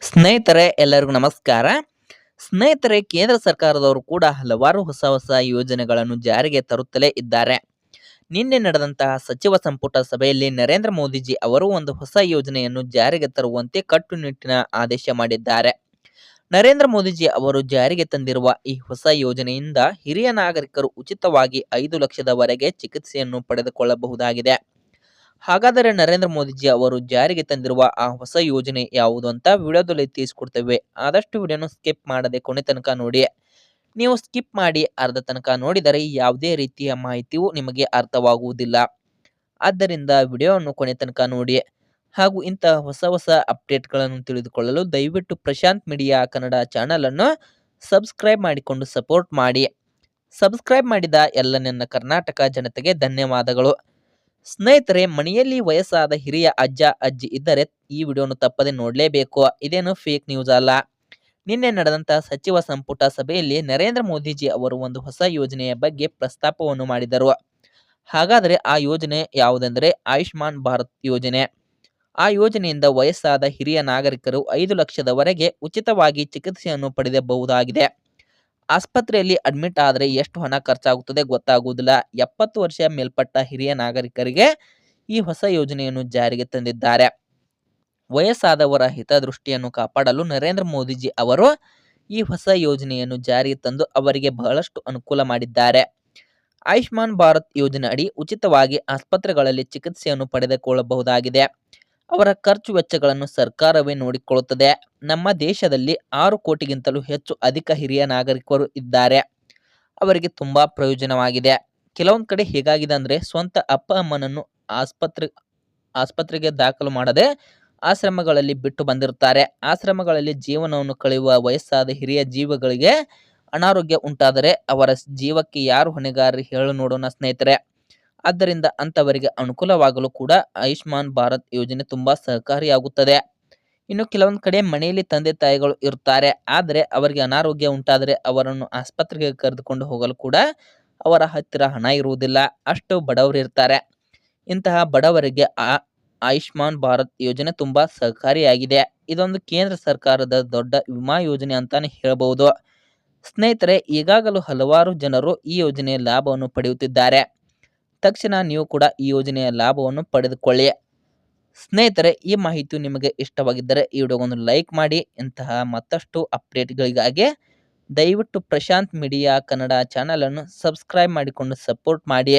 ಸ್ನೇಹಿತರೆ ಎಲ್ಲರಿಗೂ ನಮಸ್ಕಾರ. ಸ್ನೇಹಿತರೆ ಕೇಂದ್ರ ಸರ್ಕಾರದವರು ಕೂಡ ಹಲವಾರು ಹೊಸ ಹೊಸ ಯೋಜನೆಗಳನ್ನು ಜಾರಿಗೆ ತರುತ್ತಲೇ ಇದ್ದಾರೆ. ನಿನ್ನೆ ನಡೆದಂತಹ ಸಚಿವ ಸಂಪುಟ ಸಭೆಯಲ್ಲಿ ನರೇಂದ್ರ ಮೋದಿಜಿ ಅವರು ಒಂದು ಹೊಸ ಯೋಜನೆಯನ್ನು ಜಾರಿಗೆ ತರುವಂತೆ ಕಟ್ಟುನಿಟ್ಟಿನ ಆದೇಶ ಮಾಡಿದ್ದಾರೆ. ನರೇಂದ್ರ ಮೋದಿಜಿ ಅವರು ಜಾರಿಗೆ ತಂದಿರುವ ಈ ಹೊಸ ಯೋಜನೆಯಿಂದ ಹಿರಿಯ ನಾಗರಿಕರು ಉಚಿತವಾಗಿ 5 ಲಕ್ಷದವರೆಗೆ ಚಿಕಿತ್ಸೆಯನ್ನು ಪಡೆದುಕೊಳ್ಳಬಹುದಾಗಿದೆ. ಹಾಗಾದರೆ ನರೇಂದ್ರ ಮೋದಿಜಿ ಅವರು ಜಾರಿಗೆ ತಂದಿರುವ ಆ ಹೊಸ ಯೋಜನೆ ಯಾವುದು ಅಂತ ವಿಡಿಯೋದಲ್ಲಿ ತಿಳಿಸ್ಕೊಡ್ತೇವೆ. ಆದಷ್ಟು ವಿಡಿಯೋನು ಸ್ಕಿಪ್ ಮಾಡದೆ ಕೊನೆ ತನಕ ನೋಡಿ. ನೀವು ಸ್ಕಿಪ್ ಮಾಡಿ ಅರ್ಧ ತನಕ ನೋಡಿದರೆ ಯಾವುದೇ ರೀತಿಯ ಮಾಹಿತಿಯು ನಿಮಗೆ ಅರ್ಥವಾಗುವುದಿಲ್ಲ. ಆದ್ದರಿಂದ ವಿಡಿಯೋವನ್ನು ಕೊನೆ ತನಕ ನೋಡಿ. ಹಾಗೂ ಇಂತಹ ಹೊಸ ಹೊಸ ಅಪ್ಡೇಟ್ಗಳನ್ನು ತಿಳಿದುಕೊಳ್ಳಲು ದಯವಿಟ್ಟು ಪ್ರಶಾಂತ್ ಮೀಡಿಯಾ ಕನ್ನಡ ಚಾನಲನ್ನು ಸಬ್ಸ್ಕ್ರೈಬ್ ಮಾಡಿಕೊಂಡು ಸಪೋರ್ಟ್ ಮಾಡಿ. ಸಬ್ಸ್ಕ್ರೈಬ್ ಮಾಡಿದ ಎಲ್ಲ ನನ್ನ ಕರ್ನಾಟಕ ಜನತೆಗೆ ಧನ್ಯವಾದಗಳು. ಸ್ನೇಹಿತರೆ, ಮನೆಯಲ್ಲಿ ವಯಸ್ಸಾದ ಹಿರಿಯ ಅಜ್ಜ ಅಜ್ಜಿ ಇದ್ದರೆ ಈ ವಿಡಿಯೋನು ತಪ್ಪದೆ ನೋಡಲೇಬೇಕು. ಇದೇನು ಫೇಕ್ ನ್ಯೂಸ್ ಅಲ್ಲ. ನಿನ್ನೆ ನಡೆದಂತಹ ಸಚಿವ ಸಂಪುಟ ಸಭೆಯಲ್ಲಿ ನರೇಂದ್ರ ಮೋದಿಜಿ ಅವರು ಒಂದು ಹೊಸ ಯೋಜನೆಯ ಬಗ್ಗೆ ಪ್ರಸ್ತಾಪವನ್ನು ಮಾಡಿದರು. ಹಾಗಾದರೆ ಆ ಯೋಜನೆ ಯಾವುದೆಂದರೆ ಆಯುಷ್ಮಾನ್ ಭಾರತ್ ಯೋಜನೆ. ಆ ಯೋಜನೆಯಿಂದ ವಯಸ್ಸಾದ ಹಿರಿಯ ನಾಗರಿಕರು 5 ಲಕ್ಷದವರೆಗೆ ಉಚಿತವಾಗಿ ಚಿಕಿತ್ಸೆಯನ್ನು ಪಡೆಯಬಹುದಾಗಿದೆ. ಆಸ್ಪತ್ರೆಯಲ್ಲಿ ಅಡ್ಮಿಟ್ ಆದರೆ ಎಷ್ಟು ಹಣ ಖರ್ಚಾಗುತ್ತದೆ ಗೊತ್ತಾಗುವುದಿಲ್ಲ. 70 ವರ್ಷ ಮೇಲ್ಪಟ್ಟ ಹಿರಿಯ ನಾಗರಿಕರಿಗೆ ಈ ಹೊಸ ಯೋಜನೆಯನ್ನು ಜಾರಿಗೆ ತಂದಿದ್ದಾರೆ. ವಯಸ್ಸಾದವರ ಹಿತದೃಷ್ಟಿಯನ್ನು ಕಾಪಾಡಲು ನರೇಂದ್ರ ಮೋದಿಜಿ ಅವರು ಈ ಹೊಸ ಯೋಜನೆಯನ್ನು ಜಾರಿಗೆ ತಂದು ಅವರಿಗೆ ಬಹಳಷ್ಟು ಅನುಕೂಲ ಮಾಡಿದ್ದಾರೆ. ಆಯುಷ್ಮಾನ್ ಭಾರತ್ ಯೋಜನೆ ಅಡಿ ಉಚಿತವಾಗಿ ಆಸ್ಪತ್ರೆಗಳಲ್ಲಿ ಚಿಕಿತ್ಸೆಯನ್ನು ಪಡೆದುಕೊಳ್ಳಬಹುದಾಗಿದೆ. ಅವರ ಖರ್ಚು ವೆಚ್ಚಗಳನ್ನು ಸರ್ಕಾರವೇ ನೋಡಿಕೊಳ್ಳುತ್ತದೆ. ನಮ್ಮ ದೇಶದಲ್ಲಿ 6 ಕೋಟಿಗಿಂತಲೂ ಹೆಚ್ಚು ಅಧಿಕ ಹಿರಿಯ ನಾಗರಿಕರು ಇದ್ದಾರೆ. ಅವರಿಗೆ ತುಂಬಾ ಪ್ರಯೋಜನವಾಗಿದೆ. ಕೆಲವೊಂದು ಕಡೆ ಹೇಗಾಗಿದೆ ಅಂದರೆ ಸ್ವಂತ ಅಪ್ಪ ಅಮ್ಮನನ್ನು ಆಸ್ಪತ್ರೆಗೆ ದಾಖಲು ಮಾಡದೆ ಆಶ್ರಮಗಳಲ್ಲಿ ಬಿಟ್ಟು ಬಂದಿರುತ್ತಾರೆ. ಆಶ್ರಮಗಳಲ್ಲಿ ಜೀವನವನ್ನು ಕಳೆಯುವ ವಯಸ್ಸಾದ ಹಿರಿಯ ಜೀವಗಳಿಗೆ ಅನಾರೋಗ್ಯ ಉಂಟಾದರೆ ಅವರ ಜೀವಕ್ಕೆ ಯಾರು ಹೊಣೆಗಾರರು ಹೇಳು ನೋಡೋಣ ಸ್ನೇಹಿತರೆ. ಆದ್ದರಿಂದ ಅಂಥವರಿಗೆ ಅನುಕೂಲವಾಗಲು ಕೂಡ ಆಯುಷ್ಮಾನ್ ಭಾರತ್ ಯೋಜನೆ ತುಂಬಾ ಸಹಕಾರಿಯಾಗುತ್ತದೆ. ಇನ್ನು ಕೆಲವೊಂದು ಕಡೆ ಮನೆಯಲ್ಲಿ ತಂದೆ ತಾಯಿಗಳು ಇರುತ್ತಾರೆ. ಆದರೆ ಅವರಿಗೆ ಅನಾರೋಗ್ಯ ಉಂಟಾದರೆ ಅವರನ್ನು ಆಸ್ಪತ್ರೆಗೆ ಕರೆದುಕೊಂಡು ಹೋಗಲು ಕೂಡ ಅವರ ಹತ್ತಿರ ಹಣ ಇರುವುದಿಲ್ಲ. ಅಷ್ಟು ಬಡವರು ಇರ್ತಾರೆ. ಇಂತಹ ಬಡವರಿಗೆ ಆಯುಷ್ಮಾನ್ ಭಾರತ್ ಯೋಜನೆ ತುಂಬಾ ಸಹಕಾರಿಯಾಗಿದೆ. ಇದೊಂದು ಕೇಂದ್ರ ಸರ್ಕಾರದ ದೊಡ್ಡ ವಿಮಾ ಯೋಜನೆ ಅಂತಾನೆ ಹೇಳಬಹುದು. ಸ್ನೇಹಿತರೆ, ಈಗಾಗಲೂ ಹಲವಾರು ಜನರು ಈ ಯೋಜನೆಯ ಲಾಭವನ್ನು ಪಡೆಯುತ್ತಿದ್ದಾರೆ. ತಕ್ಷಣ ನೀವು ಕೂಡ ಈ ಯೋಜನೆಯ ಲಾಭವನ್ನು ಪಡೆದುಕೊಳ್ಳಿ. ಸ್ನೇಹಿತರೆ, ಈ ಮಾಹಿತಿಯು ನಿಮಗೆ ಇಷ್ಟವಾಗಿದ್ದರೆ ಈ ವಿಡಿಯೋಗೊಂದು ಲೈಕ್ ಮಾಡಿ. ಇಂತಹ ಮತ್ತಷ್ಟು ಅಪ್ಡೇಟ್ಗಳಿಗಾಗಿ ದಯವಿಟ್ಟು ಪ್ರಶಾಂತ್ ಮೀಡಿಯಾ ಕನ್ನಡ ಚಾನಲನ್ನು ಸಬ್ಸ್ಕ್ರೈಬ್ ಮಾಡಿಕೊಂಡು ಸಪೋರ್ಟ್ ಮಾಡಿ.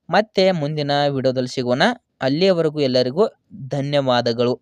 ಮತ್ತೆ ಮುಂದಿನ ವಿಡಿಯೋದಲ್ಲಿ ಸಿಗೋಣ. ಅಲ್ಲಿಯವರೆಗೂ ಎಲ್ಲರಿಗೂ ಧನ್ಯವಾದಗಳು.